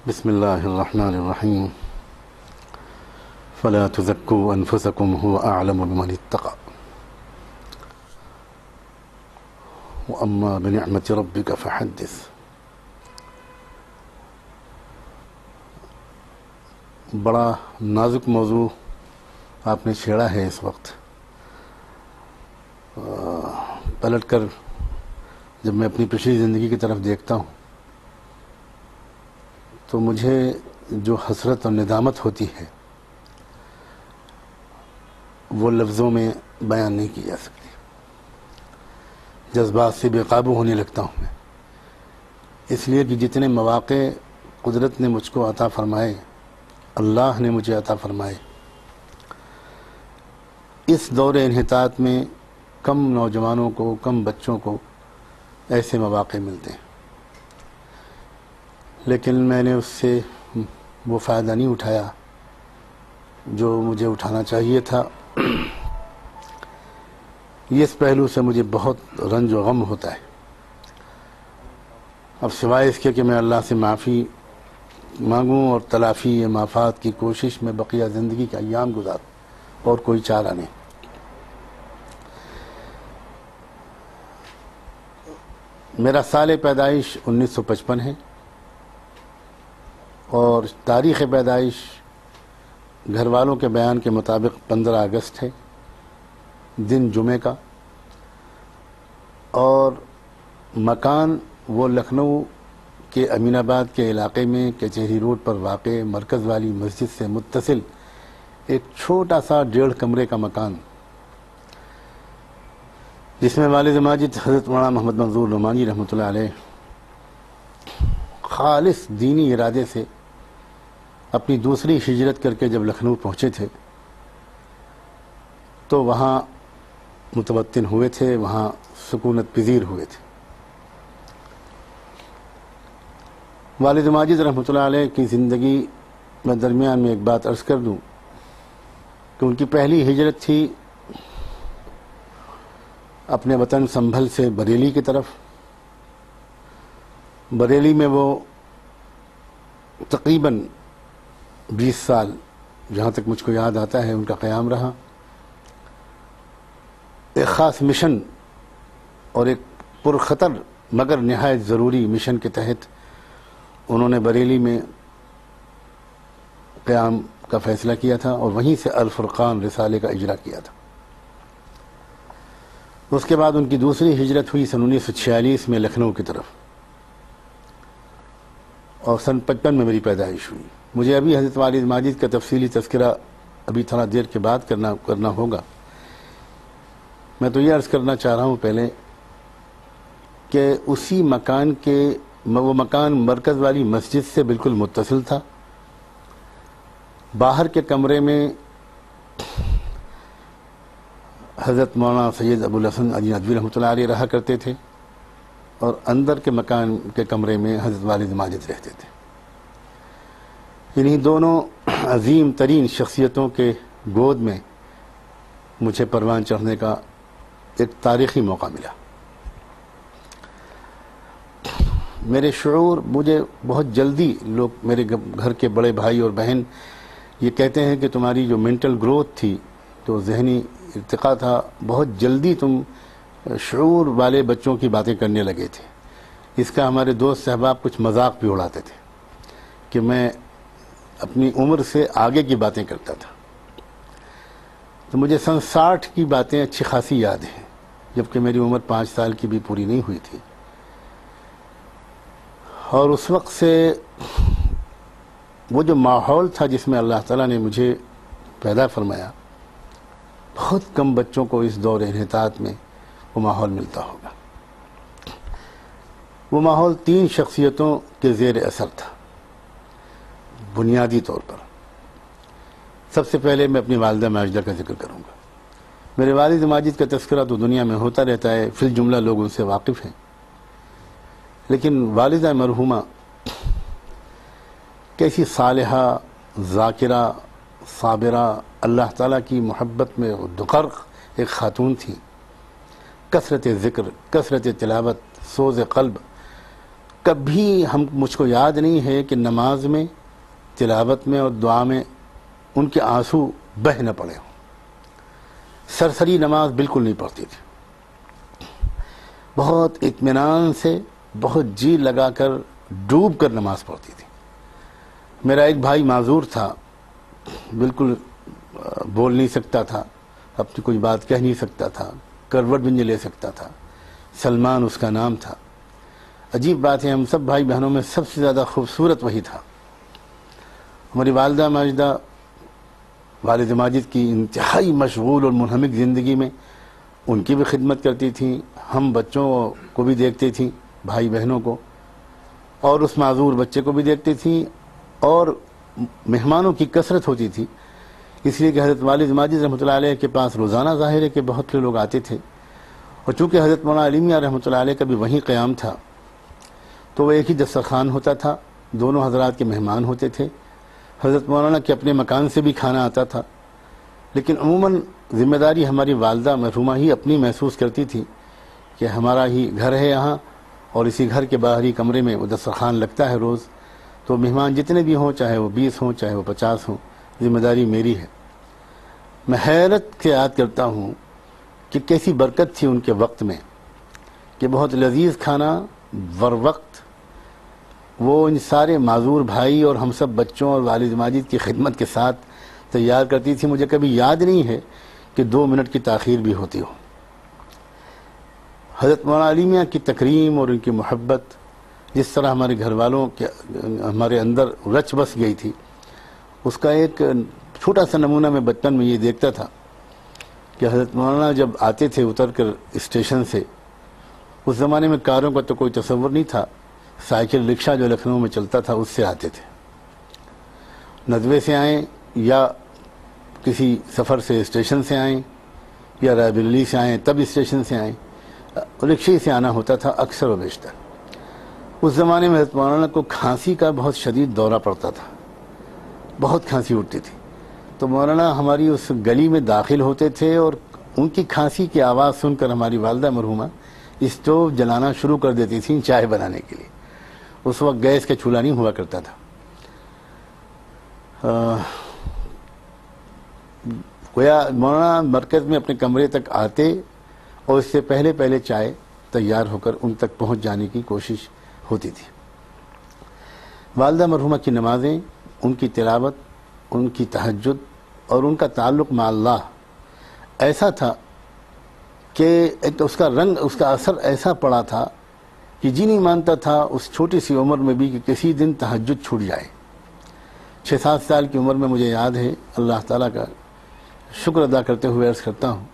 بسم اللہ الرحمن الرحیم فلا تزکوا انفسکم هو اعلم بمن اتقى واما بنعمت ربک فحدث۔ بڑا نازک موضوع آپ نے چھیڑا ہے اس وقت۔ پلٹ کر جب میں اپنی پچھلی زندگی کی طرف دیکھتا ہوں تو مجھے جو حسرت اور ندامت ہوتی ہے وہ لفظوں میں بیان نہیں کی جا سکتی۔ جذبات سے بے قابو ہونے لگتا ہوں میں، اس لیے کہ جتنے مواقع قدرت نے مجھ کو عطا فرمائے، اللہ نے مجھے عطا فرمائے، اس دور انحطاط میں کم نوجوانوں کو، کم بچوں کو ایسے مواقع ملتے ہیں، لیکن میں نے اس سے وہ فائدہ نہیں اٹھایا جو مجھے اٹھانا چاہیے تھا۔ اس پہلو سے مجھے بہت رنج و غم ہوتا ہے۔ اب سوائے اس کے کہ میں اللہ سے معافی مانگوں اور تلافی مافات کی کوشش میں بقیہ زندگی کا ایام گزاروں، اور کوئی چارہ نہیں۔ میرا سال پیدائش 1955 ہے اور تاریخ پیدائش گھر والوں کے بیان کے مطابق 15 اگست ہے، دن جمعے کا، اور مکان وہ لکھنؤ کے امین آباد کے علاقے میں کچہری روڈ پر واقع مرکز والی مسجد سے متصل ایک چھوٹا سا 1.5 کمرے کا مکان، جس میں والد ماجد حضرت مولانا محمد منظور نعمانی رحمۃ اللہ علیہ خالص دینی ارادے سے اپنی دوسری ہجرت کر کے جب لکھنؤ پہنچے تھے تو وہاں متوطن ہوئے تھے، وہاں سکونت پذیر ہوئے تھے۔ والد ماجد رحمۃ اللہ علیہ کی زندگی میں درمیان میں ایک بات عرض کر دوں کہ ان کی پہلی ہجرت تھی اپنے وطن سنبھل سے بریلی کی طرف۔ بریلی میں وہ تقریباً 20 سال، جہاں تک مجھ کو یاد آتا ہے، ان کا قیام رہا۔ ایک خاص مشن اور ایک پرخطر مگر نہایت ضروری مشن کے تحت انہوں نے بریلی میں قیام کا فیصلہ کیا تھا اور وہیں سے الفرقان رسالے کا اجرا کیا تھا۔ اس کے بعد ان کی دوسری ہجرت ہوئی سن 1946 میں لکھنؤ کی طرف، اور سن 55 میں میری پیدائش ہوئی۔ مجھے ابھی حضرت والد ماجد کا تفصیلی تذکرہ ابھی تھوڑا دیر کے بعد کرنا ہوگا۔ میں تو یہ عرض کرنا چاہ رہا ہوں پہلے کہ اسی مکان کے وہ مکان مرکز والی مسجد سے بالکل متصل تھا۔ باہر کے کمرے میں حضرت مولانا سید ابو الحسن علی ندوی رحمۃ اللہ علیہ رہا کرتے تھے، اور اندر کے مکان کے کمرے میں حضرت والد ماجد رہتے تھے۔ انہی دونوں عظیم ترین شخصیتوں کے گود میں مجھے پروان چڑھنے کا ایک تاریخی موقع ملا۔ میرے شعور، مجھے بہت جلدی لوگ، میرے گھر کے بڑے بھائی اور بہن یہ کہتے ہیں کہ تمہاری جو مینٹل گروتھ تھی، جو ذہنی ارتقاء تھا، بہت جلدی تم شعور والے بچوں کی باتیں کرنے لگے تھے۔ اس کا ہمارے دوست صحباب کچھ مذاق بھی اڑاتے تھے کہ میں اپنی عمر سے آگے کی باتیں کرتا تھا۔ تو مجھے سن 60 کی باتیں اچھی خاصی یاد ہیں، جبکہ میری عمر 5 سال کی بھی پوری نہیں ہوئی تھی، اور اس وقت سے وہ جو ماحول تھا جس میں اللہ تعالیٰ نے مجھے پیدا فرمایا، بہت کم بچوں کو اس دور انحطاط میں وہ ماحول ملتا ہوگا۔ وہ ماحول 3 شخصیتوں کے زیر اثر تھا بنیادی طور پر۔ سب سے پہلے میں اپنی والدہ ماجدہ کا ذکر کروں گا۔ میرے والد ماجد کا تذکرہ تو دنیا میں ہوتا رہتا ہے، فی الجملہ لوگ ان سے واقف ہیں، لیکن والدہ مرحومہ کیسی صالحہ، ذاکرہ، صابرہ، اللہ تعالیٰ کی محبت میں غرق ایک خاتون تھی۔ کثرت ذکر، کثرت تلاوت، سوز قلب، کبھی مجھ کو یاد نہیں ہے کہ نماز میں، تلاوت میں اور دعا میں ان کے آنسو بہہ نہ پڑے ہوں۔ سرسری نماز بالکل نہیں پڑھتی تھی، بہت اطمینان سے، بہت جی لگا کر، ڈوب کر نماز پڑھتی تھی۔ میرا ایک بھائی معذور تھا، بالکل بول نہیں سکتا تھا، اپنی کوئی بات کہہ نہیں سکتا تھا، کروٹ بھی نہیں لے سکتا تھا، سلمان اس کا نام تھا۔ عجیب بات ہے، ہم سب بھائی بہنوں میں سب سے زیادہ خوبصورت وہی تھا۔ ہماری والدہ ماجدہ، والد ماجد کی انتہائی مشغول اور منہمک زندگی میں ان کی بھی خدمت کرتی تھیں، ہم بچوں کو بھی دیکھتی تھیں، بھائی بہنوں کو، اور اس معذور بچے کو بھی دیکھتی تھیں، اور مہمانوں کی کثرت ہوتی تھی، اس لیے کہ حضرت والد ماجد رحمۃ اللہ علیہ کے پاس روزانہ ظاہر ہے کہ بہت سے لوگ آتے تھے، اور چونکہ حضرت مولانا علی میاں رحمۃ اللہ علیہ کا بھی وہیں قیام تھا، تو وہ ایک ہی دسترخوان ہوتا تھا، دونوں حضرات کے مہمان ہوتے تھے۔ حضرت مولانا کے اپنے مکان سے بھی کھانا آتا تھا، لیکن عموماً ذمہ داری ہماری والدہ مرحومہ ہی اپنی محسوس کرتی تھی کہ ہمارا ہی گھر ہے یہاں، اور اسی گھر کے باہری کمرے میں وہ دسترخوان لگتا ہے روز، تو مہمان جتنے بھی ہوں، چاہے وہ 20 ہوں چاہے وہ 50 ہوں، ذمہ داری میری ہے۔ میں حیرت سے یاد کرتا ہوں کہ کیسی برکت تھی ان کے وقت میں، کہ بہت لذیذ کھانا ور وقت وہ ان سارے معذور بھائی اور ہم سب بچوں اور والد ماجد کی خدمت کے ساتھ تیار کرتی تھی۔ مجھے کبھی یاد نہیں ہے کہ 2 منٹ کی تاخیر بھی ہوتی ہو۔ حضرت مولانا علی میاں کی تکریم اور ان کی محبت جس طرح ہمارے گھر والوں کے ہمارے اندر رچ بس گئی تھی، اس کا ایک چھوٹا سا نمونہ میں بچپن میں یہ دیکھتا تھا کہ حضرت مولانا جب آتے تھے اتر کر اسٹیشن سے، اس زمانے میں کاروں کا تو کوئی تصور نہیں تھا، سائیکل رکشہ جو لکھنؤ میں چلتا تھا اس سے آتے تھے، ندوے سے آئیں یا کسی سفر سے اسٹیشن سے آئیں یا رائے بریلی سے آئیں تب اسٹیشن سے آئیں، رکشے سے آنا ہوتا تھا اکثر و بیشتر۔ اس زمانے میں حضرت مولانا کو کھانسی کا بہت شدید دورہ پڑتا تھا، بہت کھانسی اٹھتی تھی، تو مولانا ہماری اس گلی میں داخل ہوتے تھے، اور ان کی کھانسی کی آواز سن کر ہماری والدہ مرحومہ اسٹوو جلانا شروع کر دیتی تھیں چائے بنانے کے لیے۔ اس وقت گیس کا چولہا نہیں ہوا کرتا تھا۔ گویا مولانا مرکز میں اپنے کمرے تک آتے اور اس سے پہلے چائے تیار ہو کر ان تک پہنچ جانے کی کوشش ہوتی تھی۔ والدہ مرحومہ کی نمازیں، ان کی تلاوت، ان کی تہجد اور ان کا تعلق مع اللہ ایسا تھا کہ ایک اس کا رنگ، اس کا اثر ایسا پڑا تھا کہ جی نہیں مانتا تھا اس چھوٹی سی عمر میں بھی کہ کسی دن تہجد چھوٹ جائے۔ 6-7 سال کی عمر میں مجھے یاد ہے، اللہ تعالیٰ کا شکر ادا کرتے ہوئے عرض کرتا ہوں،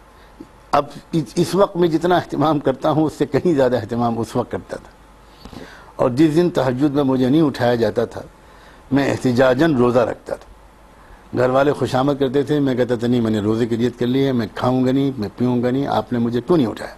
اب اس وقت میں جتنا اہتمام کرتا ہوں اس سے کہیں زیادہ اہتمام اس وقت کرتا تھا، اور جس دن تہجد میں مجھے نہیں اٹھایا جاتا تھا میں احتجاجاً روزہ رکھتا تھا۔ گھر والے خوشامد کرتے تھے، میں کہتا تھا نہیں، میں نے روزے کی نیت کر لی ہے، میں کھاؤں گا نہیں، میں پیوں گا نہیں، آپ نے مجھے کیوں نہیں اٹھایا؟